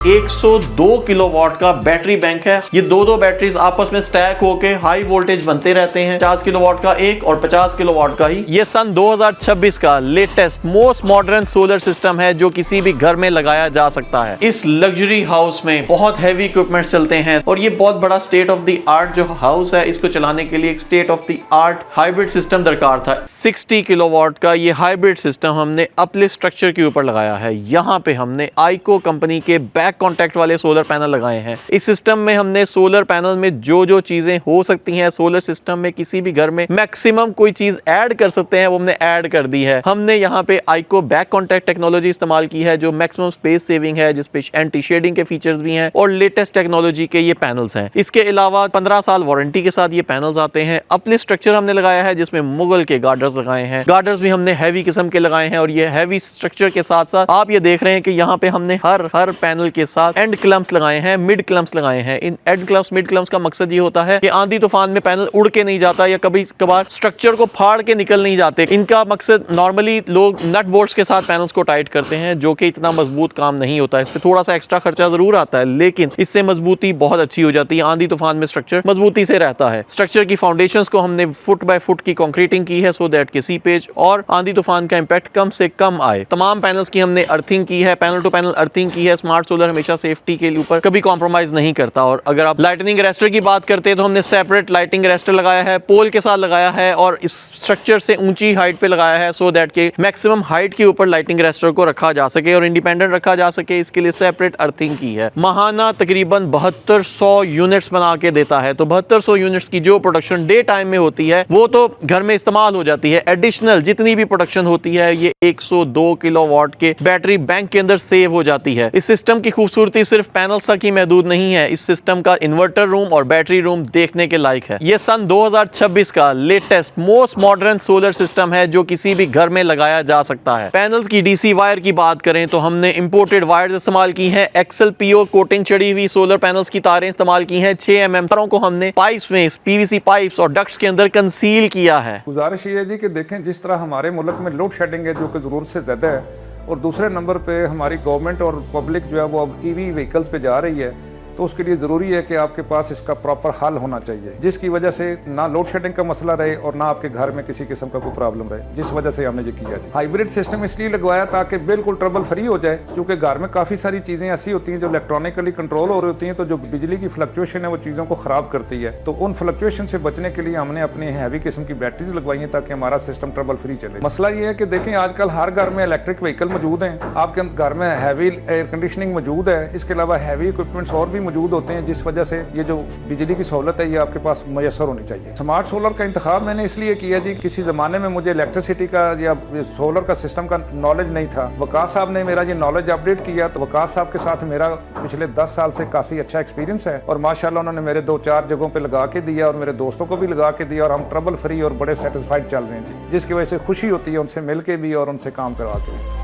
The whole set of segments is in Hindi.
102 किलोवाट का बैटरी बैंक है। ये दो बैटरीज आपस में स्टैक होके हाई वोल्टेज बनते रहते हैं। 50 किलोवाट का एक और 50 किलोवाट का ही। ये सन 2026 का latest most modern solar system है जो किसी भी घर में लगाया जा सकता है। इस लग्जरी हाउस में बहुत हैवी इक्विपमेंट्स चलते हैं और ये बहुत बड़ा स्टेट ऑफ द आर्ट जो हाउस है, इसको चलाने के लिए एक state of the art hybrid system दरकार था। 60 किलोवाट का ये हाइब्रिड सिस्टम हमने अपलिफ्ट स्ट्रक्चर के ऊपर लगाया है। यहाँ पे हमने आइको कंपनी के बैक कॉन्टैक्ट वाले सोलर पैनल लगाए हैं। इस सिस्टम में हमने सोलर पैनल में जो चीजें हो सकती हैं सोलर सिस्टम में किसी भी घर में मैक्सिमम कोई चीज ऐड कर सकते हैं वो हमने ऐड कर दी है। हमने यहाँ पे आइको बैक कॉन्टैक्ट टेक्नोलॉजी इस्तेमाल की है जो मैक्सिमम स्पेस सेविंग है, जिसपे एंटी शेडिंग के फीचर्स भी हैं और लेटेस्ट टेक्नोलॉजी के ये पैनल्स हैं। इसके अलावा 15 साल वारंटी के साथ ये पैनल्स आते हैं। अपलिफ्ट स्ट्रक्चर हमने लगाया है जिसमें मुगल के गार्डर्स लगाए हैं। गार्डर्स भी हमने हैवी किस्म के लगाए हैं और ये हैवी स्ट्रक्चर के साथ साथ आप ये देख रहे हैं कि यहाँ पे हमने हर पैनल के साथ एंड क्लम्प्स लगाए हैं, मिड क्लम्प्स लगाए हैं। In and clumps mid clumps का मकसद ये होता है कि आंधी तूफान में पैनल उड़ के नहीं जाता या कभी कभार स्ट्रक्चर को फाड़ के निकल नहीं जाते। इनका मकसद नॉर्मली लोग नट बोल्ट्स के साथ पैनल्स को टाइट करते हैं जो कि इतना मजबूत काम नहीं होता। इस पे थोड़ा सा एक्स्ट्रा खर्चा जरूर आता है लेकिन इससे मजबूती बहुत अच्छी हो जाती है। आंधी तूफान में स्ट्रक्चर मजबूती से रहता है। स्ट्रक्चर की फाउंडेशंस को हमने फुट बाय फुट की कंक्रीटिंग की है सो दैट कि सीपेज और आंधी तूफान का इंपैक्ट कम से कम आए। तमाम पैनल्स की हमने अर्थिंग की है, पैनल टू पैनल अर्थिंग की है। स्मार्ट सोलर हमेशा सेफ्टी के ऊपर कभी कॉम्प्रोमाइज नहीं करता। और अगर आप लाइटनिंग अरेस्टर की बात करते हैं तो हमने सेपरेट लाइटिंग अरेस्टर लगाया है, पोल के साथ लगाया है और इस स्ट्रक्चर से ऊंची हाइट पे लगाया है सो दैट के मैक्सिमम हाइट के ऊपर लाइटिंग अरेस्टर को रखा जा सके और इंडिपेंडेंट रखा जा सके। इसके लिए सेपरेट अर्थिंग की है। माहाना तकरीबन 7200 यूनिट्स बना के देता है। तो 7200 यूनिट्स की जो प्रोडक्शन डे टाइम में होती है वो तो घर में इस्तेमाल हो जाती है। एडिशनल जितनी भी प्रोडक्शन होती है ये 102 किलोवाट के बैटरी बैंक के अंदर सेव हो जाती है। इस सिस्टम की खूबसूरती सिर्फ पैनल्स तक ही महदूद नहीं है। इस सिस्टम का इन्वर्टर रूम और बैटरी रूम देखने के लायक है। यह सन 2026 का latest most modern solar system है जो किसी भी घर में लगाया जा सकता है। पैनल्स की डीसी वायर की बात करें तो हमने इंपोर्टेड वायर इस्तेमाल की है। XLPO कोटिंग चढ़ी हुई सोलर पैनल्स की तारें इस्तेमाल की हैं। 6 mm तारों को हमने पाइप्स में PVC पाइप्स और डक्ट्स के अंदर कंसील किया है। गुजारिश ये है जी कि देखें जिस तरह हमारे मुल्क में लोड शेडिंग है जो कि जरूरत से ज्यादा है और दूसरे नंबर पे हमारी गवर्नमेंट और पब्लिक जो है वो अब EV व्हीकल्स पे जा रही है तो उसके लिए ज़रूरी है कि आपके पास इसका प्रॉपर हल होना चाहिए जिसकी वजह से ना लोड शेडिंग का मसला रहे और ना आपके घर में किसी किस्म का कोई प्रॉब्लम रहे, जिस वजह से हमने ये किया है। हाइब्रिड सिस्टम इसलिए लगवाया ताकि बिल्कुल ट्रबल फ्री हो जाए क्योंकि घर में काफ़ी सारी चीज़ें ऐसी होती हैं जो इलेक्ट्रॉनिकली कंट्रोल हो रही होती हैं तो जो बिजली की फ्लक्चुएशन है वो चीज़ों को ख़राब करती है। तो उन फ्लक्चुएशन से बचने के लिए हमने अपनी हैवी किस्म की बैटरीज लगवाई हैं ताकि हमारा सिस्टम ट्रबल फ्री चले। मसला ये है कि देखें आजकल हर घर में इलेक्ट्रिक व्हीकल मौजूद हैं, आपके घर में हैवी एयर कंडीशनिंग मौजूद है, इसके अलावा हैवी इक्विपमेंट्स और भी मौजूद होते हैं जिस वजह से ये जो बिजली की सहूलत है ये आपके पास मैसर होनी चाहिए। स्मार्ट सोलर का इंतखाब मैंने इसलिए किया जी किसी ज़माने में मुझे इलेक्ट्रिसिटी का या सोलर का सिस्टम का नॉलेज नहीं था। वकास साहब ने मेरा ये नॉलेज अपडेट किया तो वकास साहब के साथ मेरा पिछले 10 साल से काफ़ी अच्छा एक्सपीरियंस है और माशाल्लाह उन्होंने मेरे 2-4 जगहों पे लगा के दिया और मेरे दोस्तों को भी लगा के दिया और हम ट्रबल फ्री और बड़े सेटिस्फाइड चल रहे हैं जी, जिसकी वजह से खुशी होती है उनसे मिल के भी और उनसे काम करवा के भी।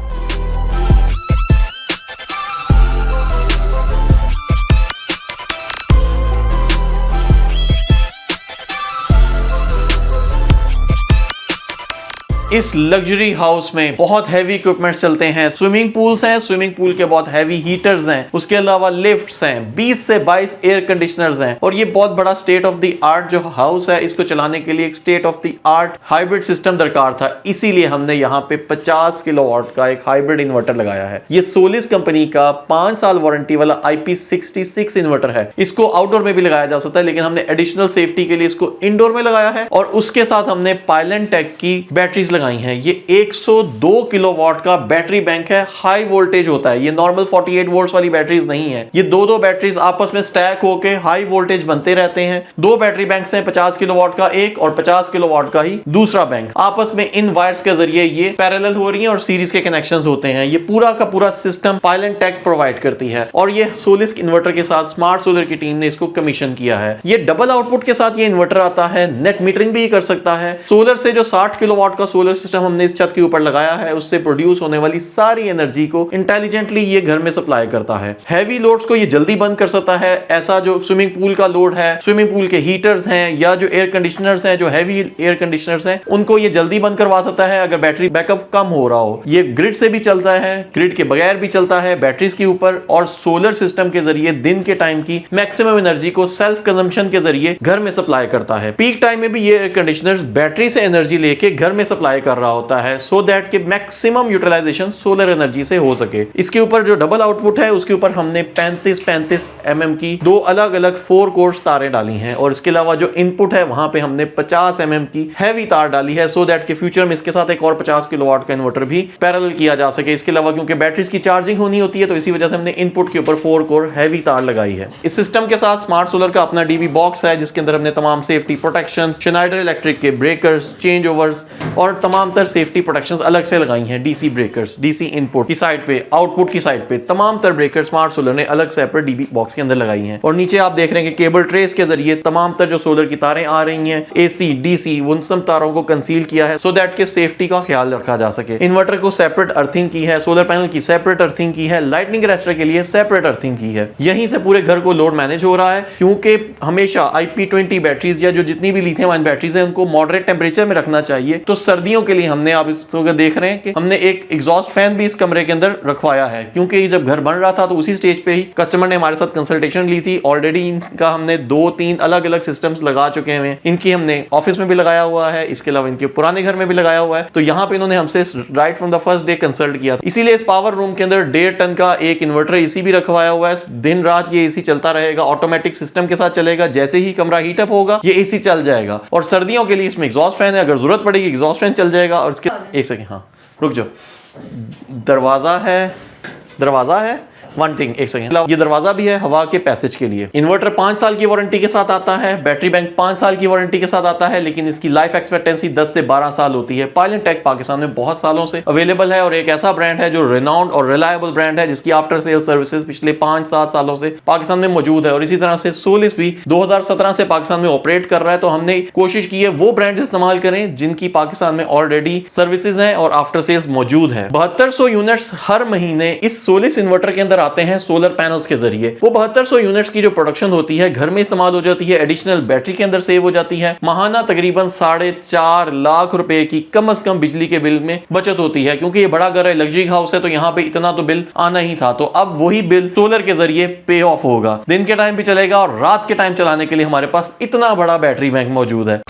इस लग्जरी हाउस में बहुत हैवी इक्विपमेंट्स चलते हैं। स्विमिंग पूल्स हैं, स्विमिंग पूल के बहुत हैवी हीटर्स हैं, उसके अलावा लिफ्ट्स हैं, 20 से 22 एयर कंडीशनर्स हैं और ये बहुत बड़ा स्टेट ऑफ द आर्ट जो हाउस है इसको चलाने के लिए एक state of the art hybrid system दरकार था। इसीलिए हमने यहाँ पे 50 किलोवाट का एक हाइब्रिड इन्वर्टर लगाया है। ये सोलिस कंपनी का 5 साल वारंटी वाला IP66 इन्वर्टर है। इसको आउटडोर में भी लगाया जा सकता है लेकिन हमने एडिशनल सेफ्टी के लिए इसको इंडोर में लगाया है और उसके साथ हमने पायलेंटेक की बैटरीज लगाई हैं। ये 102 किलोवाट का बैटरी बैंक है, हाई वोल्टेज होता है। ये नॉर्मल 48 वोल्ट्स वाली बैटरीज नहीं है। ये दो बैटरीज आपस में स्टैक होके हाई वोल्टेज बनते रहते हैं। 2 बैटरी बैंक्स हैं, 50 किलोवाट का एक और 50 किलोवाट का ही दूसरा बैंक। आपस में इन वायर्स के जरिए ये पैरेलल हो रही हैं और सीरीज के कनेक्शंस होते हैं। ये पूरा का पूरा सिस्टम पायलेंटेक प्रोवाइड करती है और ये सोलिस इन्वर्टर के साथ स्मार्ट सोलर की टीम ने इसको कमीशन किया है। ये डबल आउटपुट के साथ ये इन्वर्टर आता है, नेट मीटरिंग भी कर सकता है। सोलर से जो 60 किलोवाट का सोलर सोलर सिस्टम हमने इस छत के ऊपर लगाया है उससे प्रोड्यूस होने वाली सारी एनर्जी को इंटेलिजेंटली ये घर में सप्लाई करता है। हैवी लोड्स को ये जल्दी बंद कर सकता है। ऐसा जो स्विमिंग पूल का लोड है, स्विमिंग पूल के हीटर्स हैं या जो एयर कंडीशनर्स हैं, जो हैवी एयर कंडीशनर्स हैं, उनको ये जल्दी बंद करवा सकता है अगर बैटरी बैकअप कम हो रहा हो। ये ग्रिड से भी चलता है, ग्रिड के बगैर भी चलता है, बैटरीज के ऊपर, और सोलर सिस्टम के जरिए दिन के टाइम की मैक्सिमम एनर्जी को सेल्फ कंजम्पशन के जरिए घर में सप्लाई करता है। पीक टाइम में भी ये एयर कंडीशनर्स बैटरी से एनर्जी लेके घर में सप्लाई कर रहा होता है सो दैट कि मैक्सिमम यूटिलाइजेशन सोलर एनर्जी से हो सके। इसके ऊपर जो डबल आउटपुट है उसके ऊपर हमने 35 mm की दो अलग अलग 4 कोर्स तारें डाली हैं, और इसके अलावा जो इनपुट है वहां पे हमने 50 mm की हैवी तार डाली है सो दैट कि फ्यूचर में इसके साथ एक और 50 किलोवाट का इन्वर्टर भी पैरेलल किया जा सके। इसके अलावा क्योंकि बैटरीज की चार्जिंग होनी होती है तो इसी वजह से हमने इनपुट के ऊपर 4 कोर हैवी तार लगाई है। इस सिस्टम के साथ स्मार्ट सोलर का अपना डीबी बॉक्स है जिसके अंदर हमने तमाम सेफ्टी प्रोटेक्शन, श्नाइडर इलेक्ट्रिक के ब्रेकर्स, चेंज ओवर्स और तमाम तर सेफ्टी प्रोटेक्शन अलग से लगाई हैं। डीसी ब्रेकर्स, डीसी इनपुट की साइड पे, आउटपुट की साइड पे तमाम तर ब्रेकर स्मार्ट सोलर ने अलग सेपरेट डीबी बॉक्स के अंदर लगाई हैं। और नीचे आप देख रहे हैं कि केबल ट्रेस के जरिए तमाम तर जो सोलर की तारें आ रही हैं, एसी, डीसी, उन सब तारों को कंसील किया है सो दैट के सेफ्टी का ख्याल रखा जा सके। इन्वर्टर को सेपरेट अर्थिंग की है, सोलर पैनल की सेपरेट अर्थिंग की है, लाइटनिंग अरेस्टर के लिए सेपरेट अर्थिंग की है। यहीं से पूरे घर को लोड मैनेज हो रहा है क्योंकि हमेशा IP20 बैटरीज या जो जितनी भी लिथियम आयन बैटरीज हैं उनको मॉडरेट टेंपरेचर में रखना चाहिए। तो सर्दियों के लिए हमने, आप इस वक्त देख रहे हैं कि हमने एक एग्जॉस्ट फैन भी इस कमरे के अंदर रखवाया है क्योंकि जब घर बन रहा था तो उसी स्टेज पे ही कस्टमर ने हमारे साथ कंसल्टेशन ली थी। ऑलरेडी इनका हमने 2-3 अलग अलग सिस्टम्स लगा चुके हैं। इनकी हमने ऑफिस में भी लगाया हुआ है, इसके अलावा इनके पुराने घर में भी लगाया हुआ है। तो यहाँ पे इन्होंने हमसे right from the first day consult किया, इसीलिए इस पावर रूम के अंदर 1.5 टन का एक इन्वर्टर एसी भी रखवाया हुआ है। दिन रात ये एसी चलता रहेगा, ऑटोमेटिक सिस्टम के साथ चलेगा। जैसे ही कमरा हीट अप होगा ये एसी चल जाएगा। और सर्दियों के लिए इसमें एग्जॉस्ट फैन है, अगर जरूरत पड़ेगी एग्जॉस्ट फैन चल जाएगा। और इसके एक सेकंड, हाँ रुक जाओ, दरवाजा है वन थिंग, एक सेकंड, ये दरवाजा भी है हवा के पैसेज के लिए। इन्वर्टर 5 साल की वारंटी के साथ आता है, बैटरी बैंक 5 साल की वारंटी के साथ आता है, लेकिन इसकी लाइफ एक्सपेक्टेंसी 10 से 12 साल होती है। पायलन टेक पाकिस्तान में बहुत सालों से अवेलेबल है और एक ऐसा ब्रांड है जो रिनाउंड और रिलायबल ब्रांड है जिसकी आफ्टर सेल सर्विसेज पिछले 5-7 सालों से पाकिस्तान में मौजूद है। और इसी तरह से सोलिस भी 2017 से पाकिस्तान में ऑपरेट कर रहा है। तो हमने कोशिश की है वो ब्रांड इस्तेमाल करें जिनकी पाकिस्तान में ऑलरेडी सर्विसेज हैं और आफ्टर सेल्स मौजूद है। 7200 यूनिट्स हर महीने इस सोलिस इन्वर्टर के अंदर आते हैं सोलर पैनल्स के जरिए। वो 7200 यूनिट्स की जो प्रोडक्शन होती है घर में इस्तेमाल हो जाती है, एडिशनल बैटरी के अंदर सेव हो जाती है। माहाना तकरीबन 4.5 लाख रुपए की कम से कम बिजली के बिल में बचत होती है क्योंकि ये बड़ा घर है, लग्जरी हाउस है, तो यहाँ पे इतना तो बिल आना ही था। तो अब वही बिल सोलर के जरिए पे ऑफ होगा। दिन के टाइम भी चलेगा और रात के टाइम चलाने के लिए हमारे पास इतना बड़ा बैटरी बैंक मौजूद है।